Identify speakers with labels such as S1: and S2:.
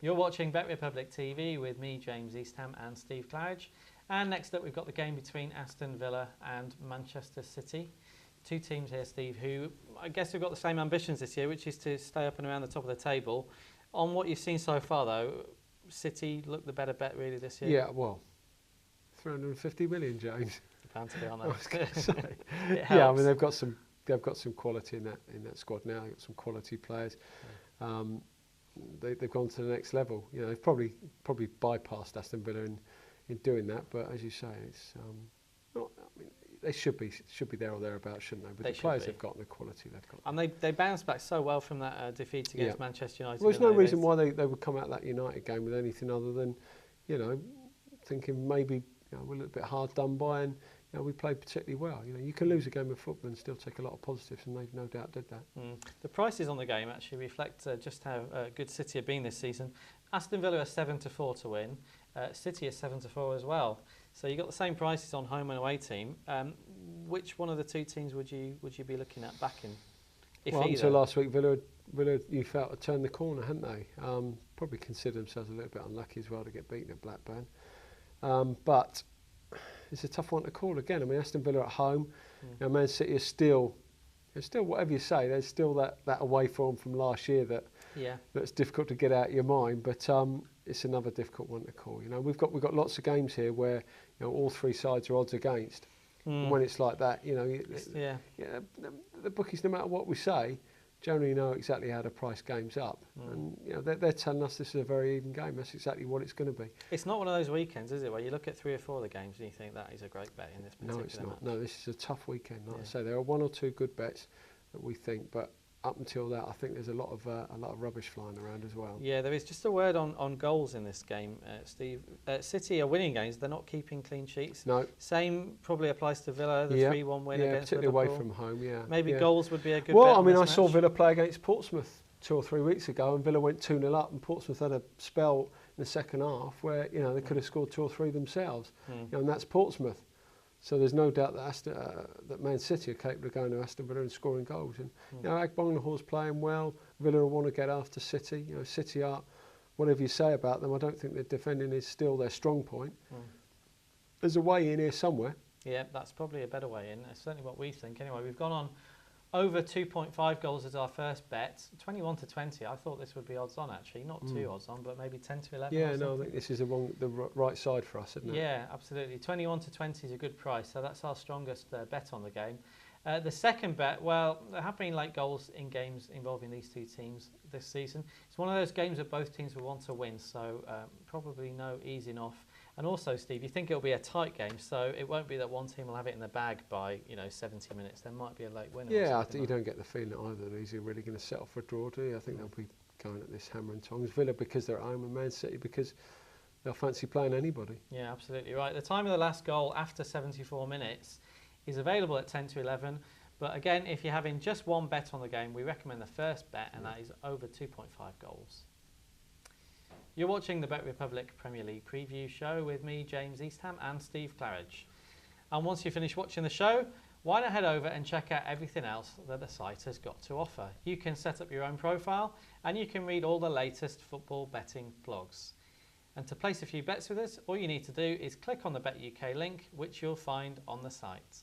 S1: You're watching Bet Republic TV with me, James Eastham, and Steve Claridge. And next up, we've got the game between Aston Villa and Manchester City. Two teams here, Steve, who I guess have got the same ambitions this year, which is to stay up and around the top of the table. On what you've seen so far, though, City look the better bet really this year.
S2: Yeah, well, 350 million, James.
S1: Bound to be on
S2: I was going
S1: that.
S2: to say.
S1: It
S2: Yeah, I
S1: helps.
S2: mean they've got some quality in that squad now. They've got some quality players. They've gone to the next level. You know, they've probably bypassed Aston Villa in doing that. But as you say, it's not. I mean, they should be there or thereabouts, shouldn't they? With
S1: They
S2: the
S1: should
S2: players
S1: be.
S2: they've got and the quality they've got.
S1: And they bounced back so well from that defeat against Manchester United.
S2: Well, there's no
S1: didn't they?
S2: reason why they would come out of that United game with anything other than, you know, thinking maybe we're a little bit hard done by and we played particularly well. You know, you can lose a game of football and still take a lot of positives, and they've no doubt did that.
S1: The prices on the game actually reflect just how good City have been this season. Aston Villa are 7-4 to win. City is 7-4 as well. So you've got the same prices on home and away team. Which one of the two teams would you be looking at backing?
S2: Well, up until last week, Villa you felt had turned the corner, hadn't they? Probably consider themselves a little bit unlucky as well to get beaten at Blackburn. But it's a tough one to call again. I mean, Aston Villa at home. Now, Man City is still whatever you say. There's still that away form from last year that's difficult to get out of your mind. But it's another difficult one to call. You know, we've got lots of games here where all three sides are odds against. And when it's like that, the bookies, no matter what we say, generally know exactly how to price games up. And they're telling us this is a very even game. That's exactly what it's going to be.
S1: It's not one of those weekends, is it, where you look at 3 or 4 of the games and you think that is a great bet in this particular match?
S2: No, it's not. No, this is a tough weekend. Like I say, there are 1 or 2 good bets that we think, but up until that, I think there's a lot of rubbish flying around as well.
S1: Yeah, there is. Just a word on goals in this game, Steve. City are winning games; they're not keeping clean sheets.
S2: No.
S1: Same probably applies to Villa. The 3-1 win against
S2: particularly
S1: Liverpool.
S2: away from home. Yeah,
S1: maybe goals would be a good.
S2: Well,
S1: bet
S2: I mean,
S1: in
S2: I
S1: this
S2: saw
S1: match.
S2: Villa play against Portsmouth 2 or 3 weeks ago, and Villa went 2-0 up, and Portsmouth had a spell in the second half where they could have scored 2 or 3 themselves. And that's Portsmouth. So there's no doubt that Man City are capable of going to Aston Villa and scoring goals. And Agbonlahor's playing well. Villa will want to get after City. City are, whatever you say about them, I don't think their defending is still their strong point. There's a way in here somewhere.
S1: Yeah, that's probably a better way in. That's certainly what we think. Anyway, we've gone on over 2.5 goals as our first bet. 21-20. I thought this would be odds on actually, not too odds on, but maybe 10-11.
S2: Yeah, no, I think this is the right side for us, isn't it?
S1: Yeah, absolutely. 21-20 is a good price, so that's our strongest bet on the game. The second bet, well, there have been late goals in games involving these two teams this season. It's one of those games that both teams will want to win, so probably no easing off. And also, Steve, you think it'll be a tight game, so it won't be that one team will have it in the bag by 70 minutes. There might be a late winner.
S2: Yeah, I think you don't get the feeling either that he's really going to settle for a draw, do you? I think they'll be going at this hammer and tongs. Villa because they're at home, and Man City because they'll fancy playing anybody.
S1: Yeah, absolutely right. The time of the last goal after 74 minutes is available at 10-11. But again, if you're having just one bet on the game, we recommend the first bet, and that is over 2.5 goals. You're watching the Bet Republic Premier League preview show with me, James Eastham, and Steve Claridge. And once you finish watching the show, why not head over and check out everything else that the site has got to offer. You can set up your own profile, and you can read all the latest football betting blogs. And to place a few bets with us, all you need to do is click on the Bet UK link, which you'll find on the site.